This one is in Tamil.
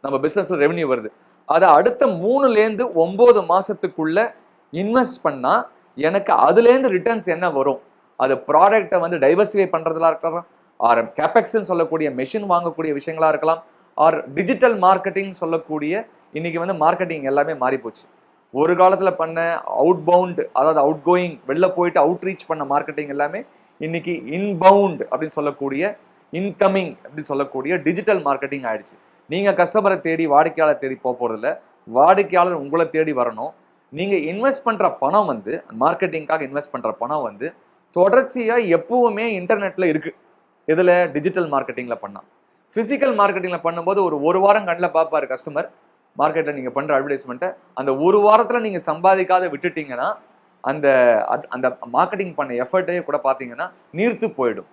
நம்ம பிசினஸ்ல ரெவன்யூ வருது. அதை அடுத்த 3லேருந்து 9 மாசத்துக்குள்ள இன்வெஸ்ட் பண்ணா எனக்கு அதுலேருந்து ரிட்டர்ன்ஸ் என்ன வரும்? அது ப்ராடக்டை வந்து டைவர்சிஃபை பண்றதுல இருக்கலாம், ஆர் கேபெக்ஸ்ன்னு சொல்லக்கூடிய மெஷின் வாங்கக்கூடிய விஷயங்களா இருக்கலாம், ஆர் டிஜிட்டல் மார்க்கெட்டிங் சொல்லக்கூடிய இன்னைக்கு வந்து மார்க்கெட்டிங் எல்லாமே மாறி போச்சு. ஒரு காலத்துல பண்ண அவுட் பவுண்ட், அதாவது அவுட் கோயிங், வெளில போயிட்டு அவுட் ரீச் பண்ண மார்க்கெட்டிங் எல்லாமே இன்னைக்கு இன்பவுண்ட் அப்படின்னு சொல்லக்கூடிய, இன்கமிங் அப்படின்னு சொல்லக்கூடிய டிஜிட்டல் மார்க்கெட்டிங் ஆயிடுச்சு. நீங்க கஸ்டமரை தேடி வாடிக்கையாளர் தேடி போறதில்ல, வாடிக்கையாளர் உங்களை தேடி வரணும். நீங்க இன்வெஸ்ட் பண்ற பணம் வந்து மார்க்கெட்டிங்காக இன்வெஸ்ட் பண்ற பணம் வந்து தொடர்ச்சியா எப்பவுமே இன்டர்நெட்ல இருக்கு. இதுல டிஜிட்டல் மார்க்கெட்டிங்ல பண்ணா. பிசிக்கல் மார்க்கெட்டிங்ல பண்ணும்போது ஒரு வாரம் கண்ணில் பார்ப்பாரு கஸ்டமர் மார்க்கெட்ல நீங்க பண்ற அட்வர்டைஸ்மெண்ட்டை. அந்த ஒரு வாரத்துல நீங்க சம்பாதிக்காத விட்டுட்டீங்கன்னா அந்த அந்த மார்க்கெட்டிங் பண்ண எஃபர்ட்டே கூட பாத்தீங்கன்னா நீர்த்து போயிடும்.